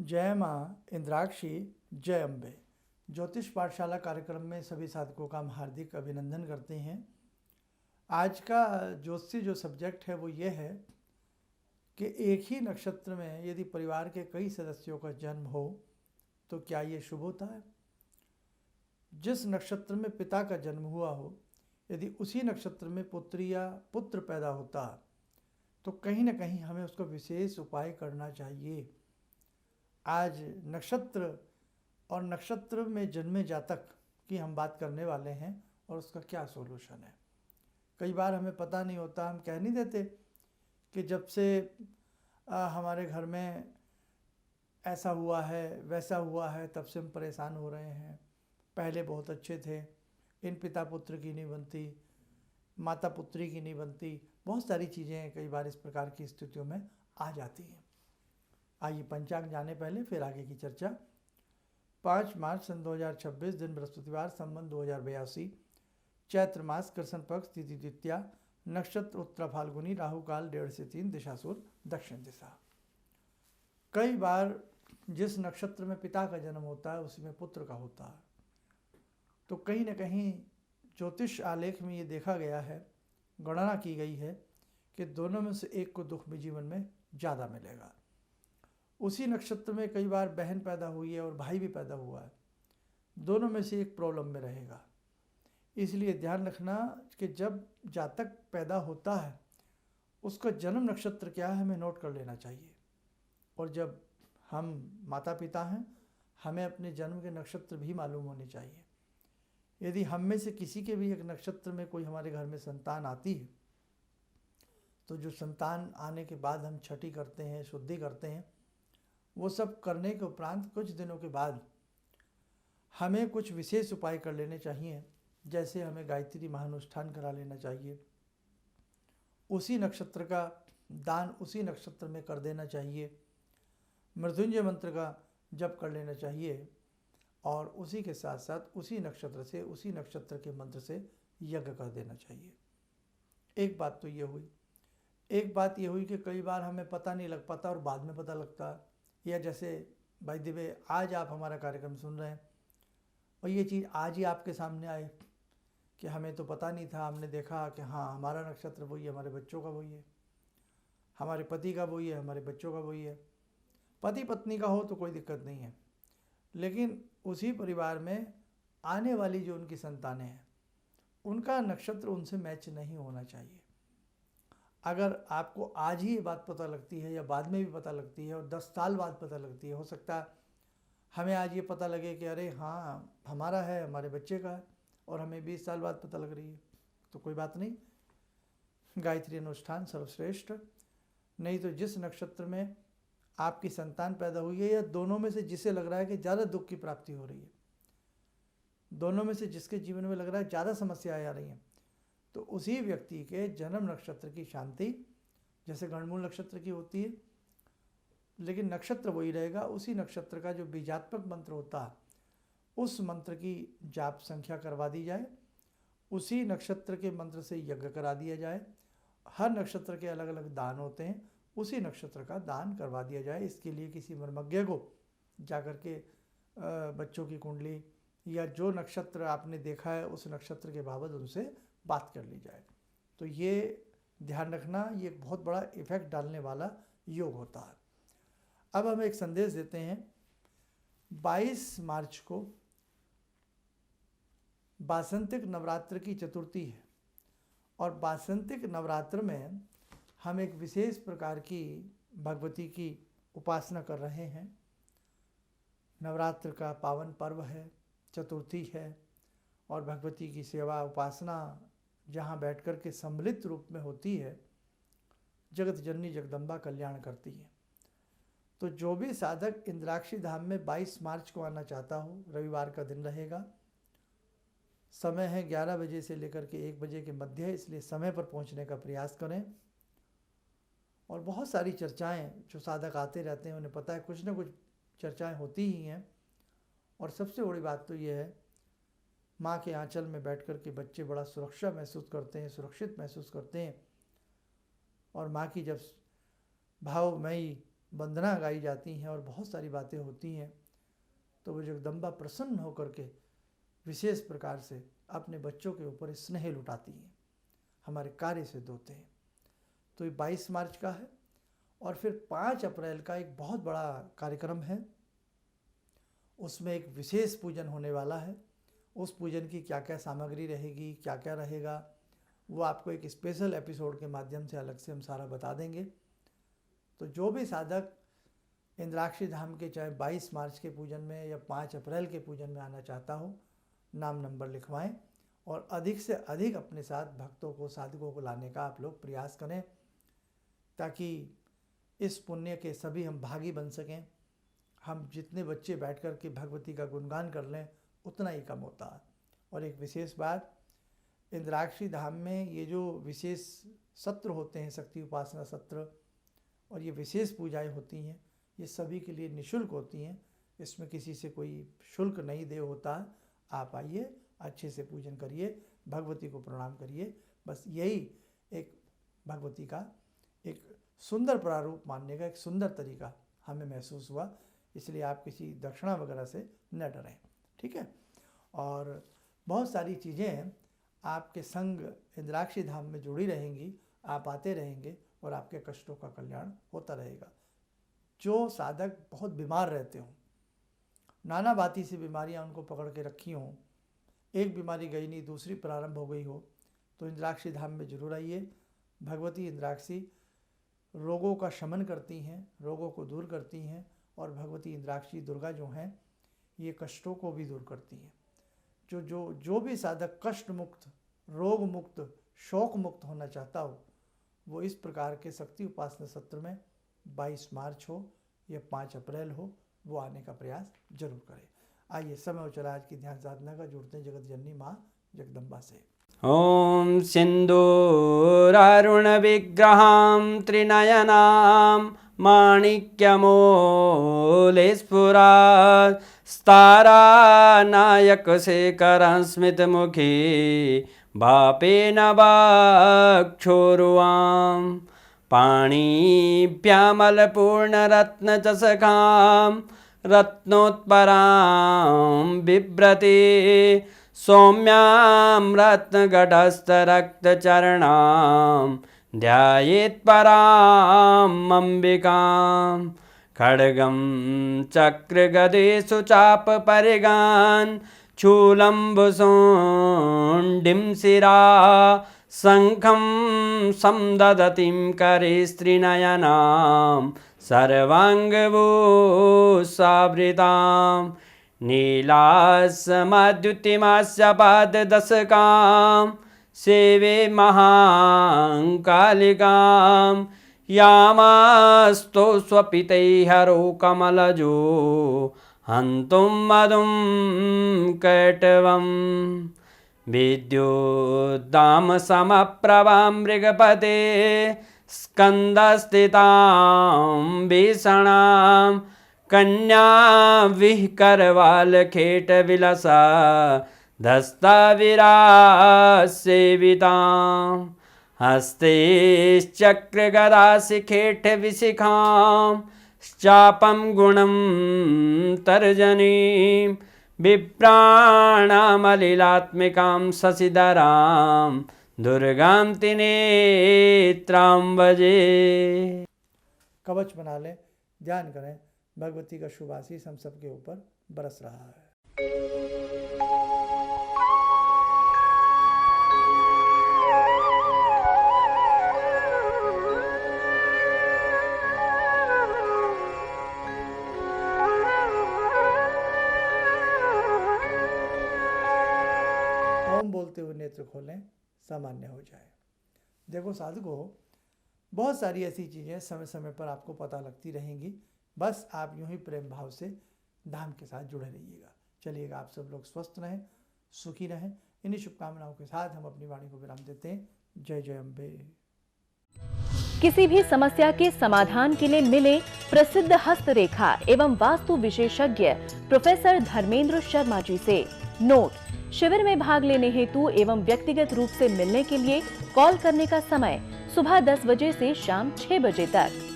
जय माँ इंद्राक्षी, जय अम्बे। ज्योतिष पाठशाला कार्यक्रम में सभी साधकों का हम हार्दिक अभिनंदन करते हैं। आज का ज्योतिषी जो सब्जेक्ट है वो ये है कि एक ही नक्षत्र में यदि परिवार के कई सदस्यों का जन्म हो तो क्या ये शुभ होता है। जिस नक्षत्र में पिता का जन्म हुआ हो, यदि उसी नक्षत्र में पुत्री या पुत्र पैदा होता तो कहीं ना कहीं हमें उसका विशेष उपाय करना चाहिए। आज नक्षत्र और नक्षत्र में जन्मे जातक की हम बात करने वाले हैं और उसका क्या सॉल्यूशन है। कई बार हमें पता नहीं होता, हम कह नहीं देते कि जब से हमारे घर में ऐसा हुआ है वैसा हुआ है तब से हम परेशान हो रहे हैं। पहले बहुत अच्छे थे, इन पिता पुत्र की नहीं बनती, माता पुत्री की नहीं बनती, बहुत सारी चीज़ें कई बार इस प्रकार की स्थितियों में आ जाती हैं। आइए पंचांग जाने पहले फिर आगे की चर्चा। 5 मार्च सन 2026, दिन बृहस्पतिवार, संवत 2082, चैत्र मास, कृष्ण पक्ष, तिथि द्वितीया, नक्षत्र उत्तरा फाल्गुनी, राहु काल 1:30 से 3, दिशासूर दक्षिण दिशा। कई बार जिस नक्षत्र में पिता का जन्म होता है उसी में पुत्र का होता है, तो कहीं ना कहीं ज्योतिष आलेख में ये देखा गया है, गणना की गई है कि दोनों में से एक को दुख भी जीवन में ज़्यादा मिलेगा। उसी नक्षत्र में कई बार बहन पैदा हुई है और भाई भी पैदा हुआ है, दोनों में से एक प्रॉब्लम में रहेगा। इसलिए ध्यान रखना कि जब जातक पैदा होता है उसका जन्म नक्षत्र क्या है हमें नोट कर लेना चाहिए। और जब हम माता पिता हैं हमें अपने जन्म के नक्षत्र भी मालूम होने चाहिए। यदि हम में से किसी के भी एक नक्षत्र में कोई हमारे घर में संतान आती है तो जो संतान आने के बाद हम छठी करते हैं, शुद्धि करते हैं, वो सब करने के उपरांत कुछ दिनों के बाद हमें कुछ विशेष उपाय कर लेने चाहिए। जैसे हमें गायत्री महानुष्ठान करा लेना चाहिए, उसी नक्षत्र का दान उसी नक्षत्र में कर देना चाहिए, मृत्युंजय मंत्र का जप कर लेना चाहिए और उसी के साथ साथ उसी नक्षत्र से, उसी नक्षत्र के मंत्र से यज्ञ कर देना चाहिए। एक बात तो ये हुई। एक बात ये हुई कि कई बार हमें पता नहीं लग पाता और बाद में पता लगता है। या जैसे भाई दिव्य, आज आप हमारा कार्यक्रम सुन रहे हैं और ये चीज़ आज ही आपके सामने आए कि हमें तो पता नहीं था, हमने देखा कि हाँ हमारा नक्षत्र वही है, हमारे बच्चों का वही है, हमारे पति का वही है, हमारे बच्चों का वही है। पति पत्नी का हो तो कोई दिक्कत नहीं है, लेकिन उसी परिवार में आने वाली जो उनकी संतानें हैं उनका नक्षत्र उनसे मैच नहीं होना चाहिए। अगर आपको आज ही ये बात पता लगती है या बाद में भी पता लगती है और 10 साल बाद पता लगती है, हो सकता है हमें आज ये पता लगे कि अरे हाँ हमारा है, हमारे बच्चे का है, और हमें 20 साल बाद पता लग रही है, तो कोई बात नहीं, गायत्री अनुष्ठान सर्वश्रेष्ठ। नहीं तो जिस नक्षत्र में आपकी संतान पैदा हुई है या दोनों में से जिसे लग रहा है कि ज़्यादा दुख की प्राप्ति हो रही है, दोनों में से जिसके जीवन में लग रहा है ज़्यादा समस्याएं आ रही हैं, तो उसी व्यक्ति के जन्म नक्षत्र की शांति, जैसे गणमूल नक्षत्र की होती है लेकिन नक्षत्र वही रहेगा, उसी नक्षत्र का जो बीजात्मक मंत्र होता है उस मंत्र की जाप संख्या करवा दी जाए, उसी नक्षत्र के मंत्र से यज्ञ करा दिया जाए। हर नक्षत्र के अलग अलग दान होते हैं, उसी नक्षत्र का दान करवा दिया जाए। इसके लिए किसी मर्मज्ञ को जाकर के बच्चों की कुंडली या जो नक्षत्र आपने देखा है उस नक्षत्र के बाबत उनसे बात कर ली जाए। तो ये ध्यान रखना, ये एक बहुत बड़ा इफेक्ट डालने वाला योग होता है। अब हम एक संदेश देते हैं। 22 मार्च को वासंतिक नवरात्र की चतुर्थी है और वासंतिक नवरात्र में हम एक विशेष प्रकार की भगवती की उपासना कर रहे हैं। नवरात्र का पावन पर्व है, चतुर्थी है और भगवती की सेवा उपासना जहाँ बैठकर के सम्मिलित रूप में होती है, जगत जननी जगदम्बा कल्याण करती है। तो जो भी साधक इंद्राक्षी धाम में 22 मार्च को आना चाहता हो, रविवार का दिन रहेगा, समय है 11 बजे से लेकर के 1 बजे के मध्य है, इसलिए समय पर पहुंचने का प्रयास करें। और बहुत सारी चर्चाएं जो साधक आते रहते हैं उन्हें पता है कुछ ना कुछ चर्चाएं होती ही हैं। और सबसे बड़ी बात तो ये है, माँ के आंचल में बैठ कर के बच्चे बड़ा सुरक्षा महसूस करते हैं, सुरक्षित महसूस करते हैं। और माँ की जब भावमयी वंदना गाई जाती हैं और बहुत सारी बातें होती हैं, तो वो जगदम्बा प्रसन्न होकर के विशेष प्रकार से अपने बच्चों के ऊपर स्नेह लुटाती हैं, हमारे कार्य सिद्ध होते हैं। तो ये 22 मार्च का है। और फिर 5 अप्रैल का एक बहुत बड़ा कार्यक्रम है, उसमें एक विशेष पूजन होने वाला है। उस पूजन की क्या क्या सामग्री रहेगी, क्या क्या रहेगा, वो आपको एक स्पेशल एपिसोड के माध्यम से अलग से हम सारा बता देंगे। तो जो भी साधक इंद्राक्षी धाम के चाहे 22 मार्च के पूजन में या 5 अप्रैल के पूजन में आना चाहता हो, नाम नंबर लिखवाएं और अधिक से अधिक अपने साथ भक्तों को, साधकों को लाने का आप लोग प्रयास करें, ताकि इस पुण्य के सभी हम भागी बन सकें। हम जितने बच्चे बैठ कर के भगवती का गुणगान कर लें उतना ही कम होता है। और एक विशेष बात, इंद्राक्षी धाम में ये जो विशेष सत्र होते हैं, शक्ति उपासना सत्र, और ये विशेष पूजाएं होती हैं, ये सभी के लिए निःशुल्क होती हैं। इसमें किसी से कोई शुल्क नहीं दे होता। आप आइए, अच्छे से पूजन करिए, भगवती को प्रणाम करिए। बस यही एक भगवती का एक सुंदर प्रारूप मानने का एक सुंदर तरीका हमें महसूस हुआ, इसलिए आप किसी दक्षिणा वगैरह से न डरें, ठीक है। और बहुत सारी चीज़ें आपके संग इंद्राक्षी धाम में जुड़ी रहेंगी, आप आते रहेंगे और आपके कष्टों का कल्याण होता रहेगा। जो साधक बहुत बीमार रहते हों, नाना भांति से बीमारियां उनको पकड़ के रखी हों, एक बीमारी गई नहीं दूसरी प्रारंभ हो गई हो, तो इंद्राक्षी धाम में जरूर आइए। भगवती इंद्राक्षी रोगों का शमन करती हैं, रोगों को दूर करती हैं, और भगवती इंद्राक्षी दुर्गा जो हैं ये कष्टों को भी दूर करती हैं। जो भी साधक कष्ट मुक्त, रोग मुक्त, शोक मुक्त होना चाहता हो, वो इस प्रकार के शक्ति उपासना सत्र में 22 मार्च हो या 5 अप्रैल हो, वो आने का प्रयास जरूर करें। आइए, समय हो चला आज की ध्यान साधना का। जुड़ते हैं जगत जननी माँ जगदम्बा से। ॐ सिन्दूरारुणविग्रहां त्रिनयनां माणिक्यमूलस्फुरात् स्तारानायकशेखरं स्मितमुखी वापेन वाक्षोरुवां पाणिभ्यामलपूर्णरत्नचषकां रत्नोत्परां बिभ्रति सौम्यां रत्नगटस्थरक्तचरणां ध्यायेत्पराम् अम्बिकां खड्गं चक्रगदेषु चापपरिगान् शूलम्बुशुण्डिं शिरा शङ्खं संदधतीं करे स्त्रीनयनां सर्वाङ्गभूषावृतां नीलासमद्युतिमास्य पाददशकां सेवे महाकालिकां यामास्तो स्वपितैर्हरो कमलजो हन्तुं मधुं कैटवम् विद्युद्दामसमप्रभां मृगपते स्कन्दस्थितां भीषणां कन्या विहकरवालखेटविलसा धस्ताविरासेवितां हस्तैश्चक्रगदाशिखेटविशिखां चापं गुणं तर्जनीं विप्राणामलिलात्मिकां शशिधरां दुर्गां त्रिनेत्रां भजे। कवच बना लें, ध्यान करें, भगवती का शुभ आशीष हम सबके ऊपर बरस रहा है। ओम बोलते हुए नेत्र खोलें, सामान्य हो जाए। देखो साधकों, बहुत सारी ऐसी चीज़ें समय समय पर आपको पता लगती रहेंगी, बस आप यूं ही प्रेम भाव से धाम के साथ जुड़े रहिएगा। चलिएगा, आप सब लोग स्वस्थ रहें, सुखी रहें। इन्हीं शुभकामनाओं के साथ हम अपनी वाणी को विराम देते हैं। जय जय अम्बे। किसी भी समस्या के समाधान के लिए मिले प्रसिद्ध हस्तरेखा एवं वास्तु विशेषज्ञ प्रोफेसर धर्मेंद्र शर्मा जी से। नोट: शिविर में भाग लेने हेतु एवं व्यक्तिगत रूप से मिलने के लिए कॉल करने का समय सुबह 10 बजे से शाम 6 बजे तक।